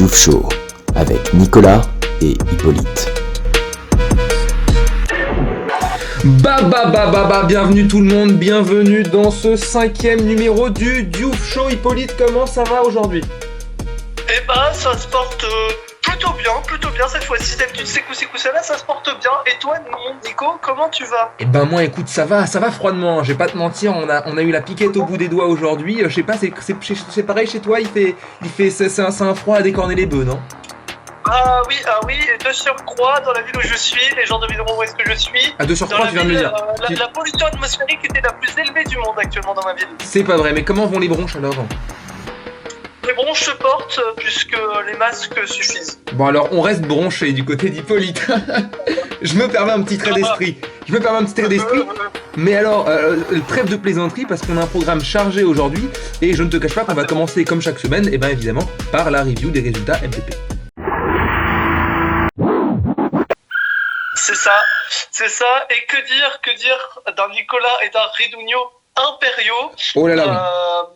Diouf Show avec Nicolas et Hippolyte. Bienvenue tout le monde, bienvenue dans ce 5e numéro du Diouf Show. Hippolyte, comment ça va aujourd'hui ? Eh ben, ça se porte plutôt bien cette fois-ci. D'habitude, c'est là, ça se porte bien. Et toi, mon Nico, comment tu vas ? Eh ben moi, écoute, ça va froidement. Je vais pas te mentir, on a eu la piquette au bout des doigts aujourd'hui. Je sais pas, c'est pareil chez toi. C'est un froid à décorner les bœufs, non ? Ah oui, et de surcroît, dans la ville où je suis, les gens devineront où est-ce que je suis. Ah, de surcroît, tu viens de le dire. La pollution atmosphérique était la plus élevée du monde actuellement dans ma ville. C'est pas vrai, mais comment vont les bronches alors ? Les bronches se portent puisque les masques suffisent. Bon alors, on reste bronché du côté d'Hippolyte. Je me permets un petit trait d'esprit. Mais alors, trêve de plaisanterie parce qu'on a un programme chargé aujourd'hui et je ne te cache pas qu'on va commencer comme chaque semaine, et bien évidemment, par la review des résultats MTP. C'est ça, et que dire d'un Nicolas et d'un Redugno impériaux. Oh là là,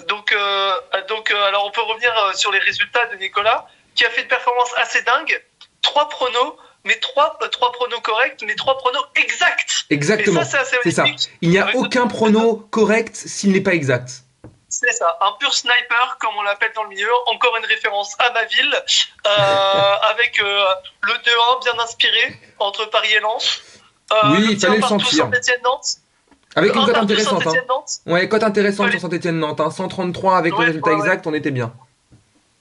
Donc, alors on peut revenir sur les résultats de Nicolas, qui a fait une performance assez dingue. 3 pronos, mais 3 pronos corrects, mais 3 pronos exacts. Exactement, et ça, c'est assez magnifique. Ça. Il n'y a aucun prono correct s'il n'est pas exact. C'est ça, un pur sniper, comme on l'appelle dans le milieu. Encore une référence à ma ville, avec le 2-1 bien inspiré entre Paris et Lens. Oui, il fallait le sentir. Saint-Étienne-Nantes. Avec une cote intéressante. Ouais, cote intéressante ouais. Sur Saint-Étienne-Nantes. 133 avec le résultat exact, on était bien.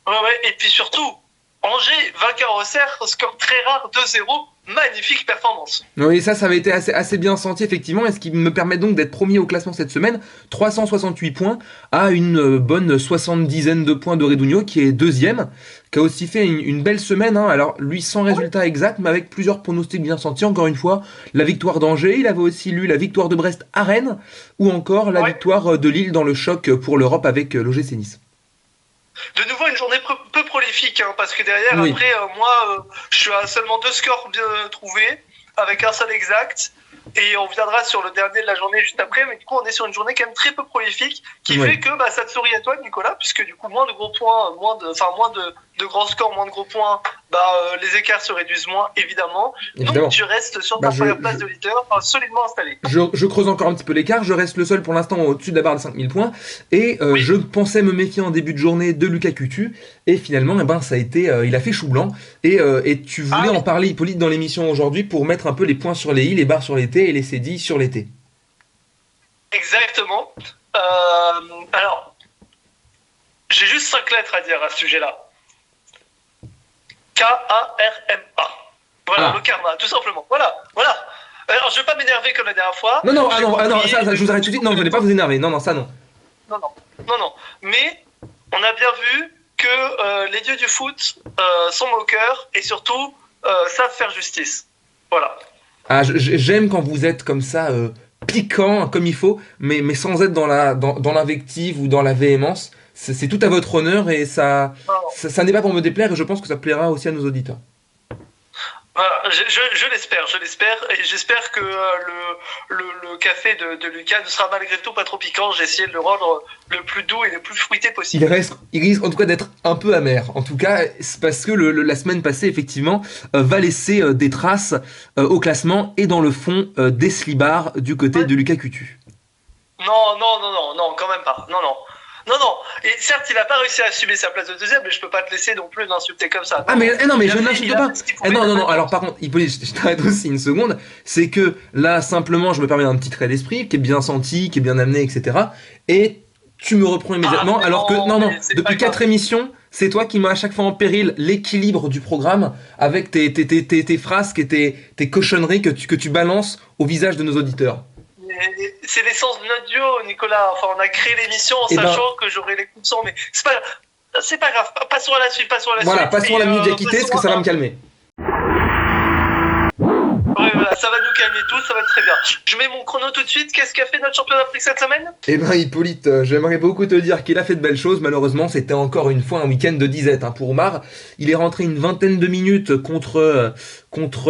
Ouais, et puis surtout, Angers, vainqueur au Cerf, score très rare, 2-0. Magnifique performance. Oui, ça avait été assez bien senti effectivement, et ce qui me permet donc d'être premier au classement cette semaine. 368 points à une bonne 70aine de points de Redugno qui est deuxième, qui a aussi fait une belle semaine, hein. Alors lui sans résultat exact, mais avec plusieurs pronostics bien sentis. Encore une fois, la victoire d'Angers, il avait aussi lu la victoire de Brest à Rennes, ou encore la victoire de Lille dans le choc pour l'Europe avec l'OGC Nice. De nouveau une journée peu prolifique, hein, parce que derrière, après, moi, je suis à seulement 2 scores bien trouvés, avec un seul exact, et on viendra sur le dernier de la journée juste après, mais du coup, on est sur une journée quand même très peu prolifique, qui fait que ça te sourit à toi, Nicolas, puisque du coup, moins de gros points, moins de grands scores, moins de gros points, les écarts se réduisent moins, évidemment. Donc, tu restes sur ta première place de leader, solidement installé. Je creuse encore un petit peu l'écart, je reste le seul pour l'instant au-dessus de la barre de 5000 points, et je pensais me méfier en début de journée de Lucas Coutu, et finalement, ça a été, il a fait chou blanc, et tu voulais en parler, Hippolyte, dans l'émission aujourd'hui, pour mettre un peu les points sur les i, les barres sur les t, et les cédilles sur les t. Exactement. Alors, j'ai juste 5 lettres à dire à ce sujet-là. K-A-R-M-A. Voilà, le karma, tout simplement. Voilà. Alors, je vais pas m'énerver comme la dernière fois. Non, ça, je vous arrête tout de suite. Non, vous n'allez pas vous énerver. Non, ça non. Non. Mais, on a bien vu que les dieux du foot sont moqueurs et surtout savent faire justice. Voilà. Ah, j'aime quand vous êtes comme ça, piquant, comme il faut, mais sans être dans l'invective ou dans la véhémence. C'est tout à votre honneur et ça n'est pas pour me déplaire, et je pense que ça plaira aussi à nos auditeurs. Je l'espère, et j'espère que le café de Lucas ne sera malgré tout pas trop piquant. J'ai essayé de le rendre le plus doux et le plus fruité possible. Il risque en tout cas d'être un peu amer. En tout cas, c'est parce que la semaine passée, effectivement, va laisser des traces au classement et dans le fond des slibards du côté de Lucas Coutu. Non, quand même pas. Non. Et certes, il n'a pas réussi à assumer sa place de deuxième, mais je peux pas te laisser non plus l'insulter comme ça. Mais je ne l'insulte pas. Non. Alors par contre, Hippolyte, je t'arrête aussi une seconde. C'est que là, simplement, je me permets d'un petit trait d'esprit qui est bien senti, qui est bien amené, etc. Et tu me reprends immédiatement, alors que depuis 4 émissions, c'est toi qui m'as à chaque fois en péril l'équilibre du programme avec tes phrases et tes cochonneries que tu balances au visage de nos auditeurs. C'est l'essence de notre duo, Nicolas. Enfin, on a créé l'émission en sachant que j'aurais les coups de sang, mais c'est pas grave. Passons à la suite. Voilà, passons à la minute d'acquitté, parce que ça va me calmer. Voilà, ça va nous calmer tous, ça va être très bien. Je mets mon chrono tout de suite. Qu'est-ce qu'a fait notre champion d'Afrique cette semaine ? Hippolyte, j'aimerais beaucoup te dire qu'il a fait de belles choses. Malheureusement, c'était encore une fois un week-end de disette pour Omar. Il est rentré une vingtaine de minutes contre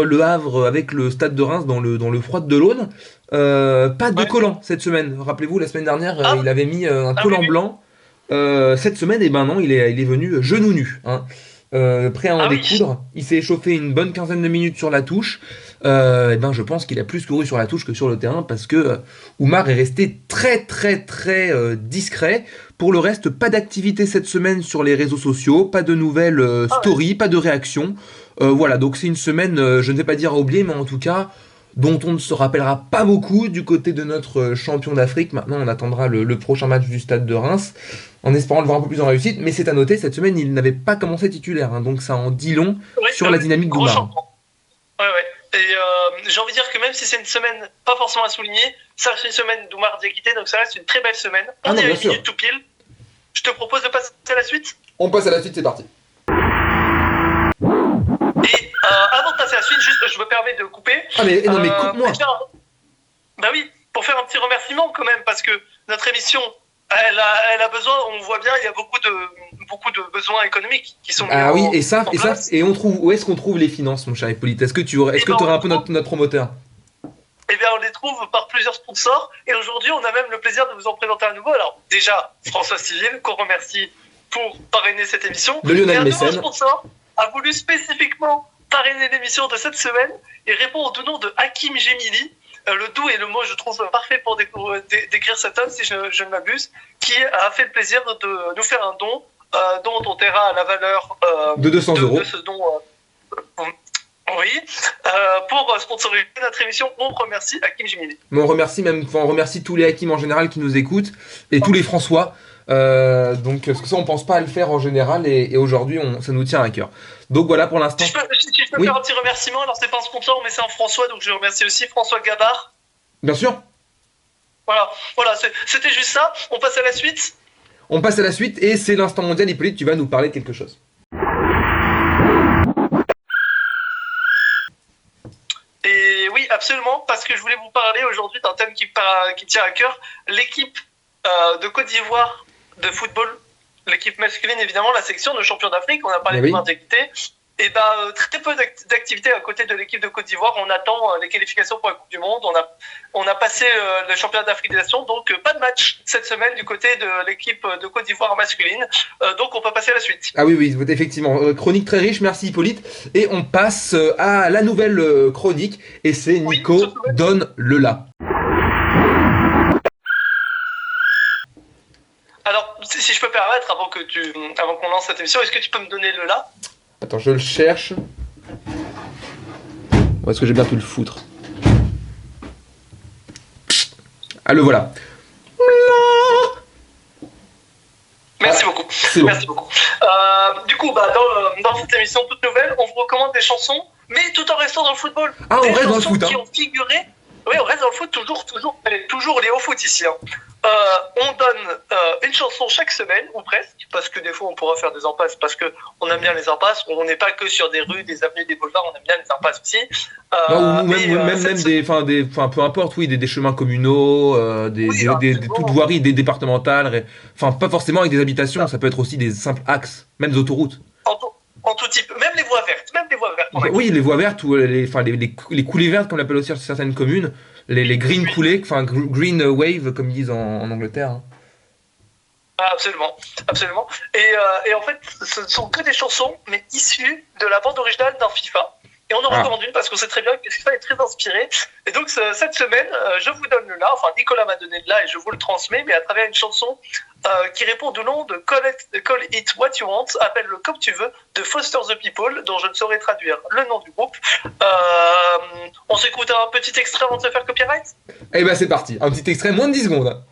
le Havre avec le Stade de Reims dans le froid de l'Aune. Pas de collant cette semaine. Rappelez-vous, la semaine dernière, il avait mis un collant blanc. Cette semaine, eh ben non, il est venu genoux nus, hein. Prêt à en découdre. Il s'est échauffé une bonne quinzaine de minutes sur la touche. Eh ben, je pense qu'il a plus couru sur la touche que sur le terrain parce que Oumar est resté très très très discret. Pour le reste, pas d'activité cette semaine sur les réseaux sociaux, pas de nouvelles stories, pas de réactions. Voilà, donc c'est une semaine, je ne vais pas dire à oublier, mais en tout cas, dont on ne se rappellera pas beaucoup du côté de notre champion d'Afrique. Maintenant, on attendra le prochain match du Stade de Reims, en espérant le voir un peu plus en réussite. Mais c'est à noter, cette semaine, il n'avait pas commencé titulaire, hein, donc ça en dit long sur la dynamique d'Oumar. Ouais. Et j'ai envie de dire que même si c'est une semaine pas forcément à souligner, ça reste une semaine d'Oumar Diakité, donc ça reste une très belle semaine. On est à une minute tout pile. Je te propose de passer à la suite. On passe à la suite, c'est parti. Et avant de passer à la suite, juste, je me permets de couper. Ah mais non mais coupe-moi. Bah oui, pour faire un petit remerciement quand même, parce que notre émission, elle a besoin, on voit bien, il y a beaucoup de besoins économiques qui sont mis Ah oui, place. Et on trouve, où est-ce qu'on trouve les finances, mon cher Hippolyte? Est-ce que tu aurais un peu notre promoteur? Eh bien, on les trouve par plusieurs sponsors, et aujourd'hui, on a même le plaisir de vous en présenter un nouveau. Alors, déjà, François Civil, qu'on remercie pour parrainer cette émission. Le Lionel et un Mécène. nouveau sponsor a voulu spécifiquement parrainer l'émission de cette semaine, et répond au doux nom de Hakim Gemili. Le doux est le mot, je trouve, parfait pour décrire cet homme, si je ne m'abuse, qui a fait le plaisir de nous faire un don, dont on taira la valeur de 200 euros. De ce don. Oui, pour sponsoriser notre émission, on remercie Hakim Gemili. Mais on remercie tous les Hakim en général qui nous écoutent, et tous les François. Donc, parce que ça, on pense pas à le faire en général, et aujourd'hui, ça nous tient à cœur. Donc voilà pour l'instant. Si je peux faire un petit remerciement, alors c'est pas un sponsor, mais c'est un François, donc je remercie aussi François Gabard. Bien sûr. Voilà, c'était juste ça. On passe à la suite. On passe à la suite, et c'est l'instant mondial. Hippolyte, tu vas nous parler de quelque chose. Et oui, absolument, parce que je voulais vous parler aujourd'hui d'un thème qui tient à cœur. L'équipe de Côte d'Ivoire de football, l'équipe masculine évidemment, la section de champion d'Afrique, on a parlé de d'activité, et très peu d'activités à côté de l'équipe de Côte d'Ivoire. On attend les qualifications pour la Coupe du Monde, on a passé le championnat d'Afrique des Nations, donc pas de match cette semaine du côté de l'équipe de Côte d'Ivoire masculine, donc on peut passer à la suite. Ah oui, effectivement, chronique très riche, merci Hippolyte, et on passe à la nouvelle chronique, et c'est Nico donne le là. Alors, si je peux permettre, avant qu'on lance cette émission, est-ce que tu peux me donner le là? Attends, je le cherche. Où est-ce que j'ai bien pu le foutre? Ah, le voilà. Merci beaucoup. Bon. Merci beaucoup. Du coup, dans cette émission toute nouvelle, on vous recommande des chansons, mais tout en restant dans le football. Ah, on reste dans le foot, qui ont figuré. Oui, on reste dans le foot, toujours les hauts foot ici. Hein. On donne une chanson chaque semaine, ou presque, parce que des fois on pourra faire des impasses, parce qu'on aime bien les impasses. On n'est pas que sur des rues, des avenues, des boulevards, on aime bien les impasses aussi. Non, même peu importe, oui, des chemins communaux, toutes voiries, des départementales, enfin pas forcément avec des habitations, ça peut être aussi des simples axes, même des autoroutes. En tout type, même les voies vertes. Oui, les voies vertes ou les coulées vertes, comme on l'appelle aussi sur certaines communes, les green coulées, enfin green wave comme ils disent en Angleterre. Hein. Absolument. Et en fait, ce ne sont que des chansons, mais issues de la bande originale d'un FIFA. Et on en recommande une parce qu'on sait très bien que FIFA est très inspiré. Et donc cette semaine, je vous donne le là, enfin Nicolas m'a donné le là et je vous le transmets, mais à travers une chanson qui répond au nom de Call It What You Want, appelle-le comme tu veux, de Foster the People, dont je ne saurais traduire le nom du groupe. On s'écoute un petit extrait avant de se faire copyright? Eh ben c'est parti, un petit extrait, moins de 10 secondes.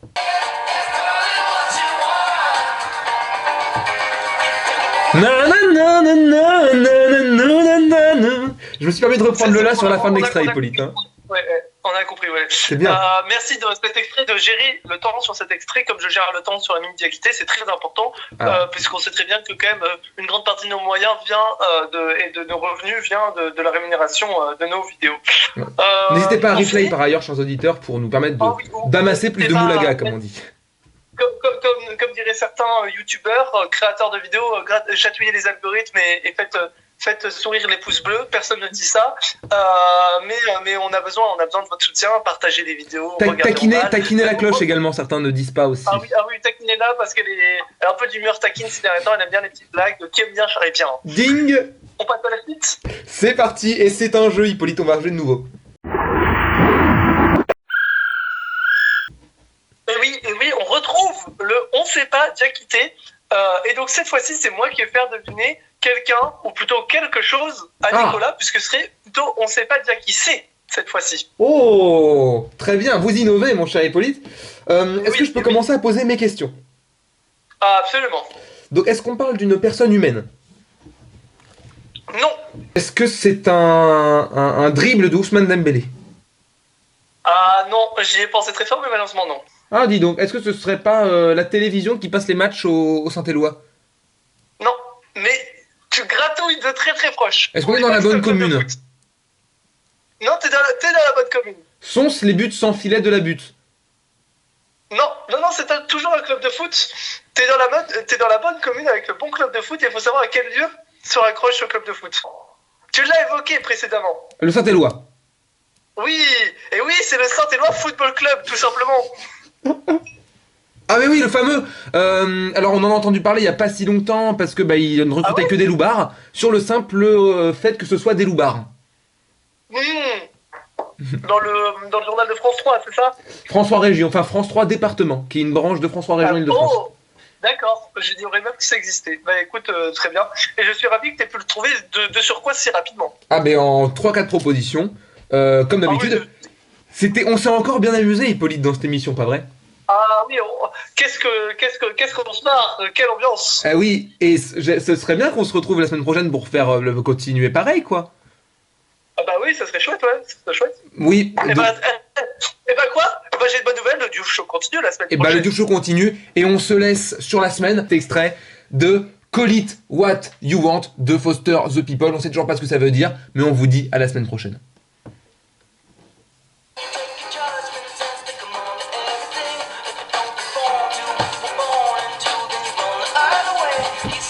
Je me suis permis de reprendre le là sur la fin de l'extrait, Hippolyte. Hein. Ouais, on a compris, ouais. C'est bien. Merci de cet extrait, de gérer le temps sur cet extrait, comme je gère le temps sur la Minute Diakité, c'est très important, puisqu'on sait très bien que quand même une grande partie de nos moyens et de nos revenus vient de la rémunération de nos vidéos. Ouais. N'hésitez pas à replay par ailleurs, chers auditeurs, pour nous permettre d'amasser plus de moulaga, comme on dit. Comme diraient certains youtubeurs, créateurs de vidéos, chatouillez les algorithmes et faites faites sourire les pouces bleus, personne ne dit ça, mais on a besoin de votre soutien, partagez les vidéos, taquiner la cloche également, certains ne disent pas aussi. Ah oui, taquinez-la parce qu'elle est un peu d'humeur taquine ces derniers temps, elle aime bien les petites blagues, qui aime bien charrer bien. Ding. On passe à la suite. C'est parti, et c'est un jeu, Hippolyte, on va jouer de nouveau. Et oui, on retrouve le On sait pas déjà quitté. Et donc cette fois-ci, c'est moi qui vais faire deviner quelqu'un, ou plutôt quelque chose, à Nicolas, puisque ce serait plutôt On sait pas déjà qui c'est cette fois-ci. Oh, très bien, vous innovez, mon cher Hippolyte. Est-ce que je peux commencer à poser mes questions? Ah, absolument. Donc, est-ce qu'on parle d'une personne humaine? Non. Est-ce que c'est un dribble de Ousmane Dembélé? Ah non, j'y ai pensé très fort, mais malheureusement non. Ah, dis donc, est-ce que ce serait pas la télévision qui passe les matchs au Saint-Éloi? Non, mais tu gratouilles de très très proche. Est-ce qu'on est dans la bonne commune? Non, t'es dans la bonne commune. Sont-ce les buts sans filet de la butte? Non, c'est toujours un club de foot. T'es dans la bonne commune avec le bon club de foot et il faut savoir à quel lieu se raccroche au club de foot. Tu l'as évoqué précédemment. Le Saint-Éloi. Oui, et oui, c'est le Saint-Éloi Football Club, tout simplement. Ah mais oui, le fameux. Alors on en a entendu parler il y a pas si longtemps parce que il ne recrutait que des loupards sur le simple fait que ce soit des loupards. Dans le journal de France 3, c'est ça? France 3 Région, enfin France 3 Département, qui est une branche de France 3 Région Île-de-France. Oh, d'accord, j'ignorais même que ça existait. Bah écoute, très bien. Et je suis ravi que tu aies pu le trouver de surcroît si rapidement. Ah mais en 3-4 propositions, comme d'habitude. On s'est encore bien amusé, Hippolyte, dans cette émission, pas vrai? Ah oui, qu'est-ce qu'on se marre, quelle ambiance. Ah oui, et ce serait bien qu'on se retrouve la semaine prochaine pour faire continuer pareil, quoi. Ah bah oui, ça serait chouette, ouais, ça serait chouette. Oui. Et bah quoi? J'ai une bonne nouvelle, le Diouf Show continue la semaine prochaine. Et le Diouf Show continue, et on se laisse sur la semaine, cet extrait de Call It What You Want de Foster the People. On sait toujours pas ce que ça veut dire, mais on vous dit à la semaine prochaine.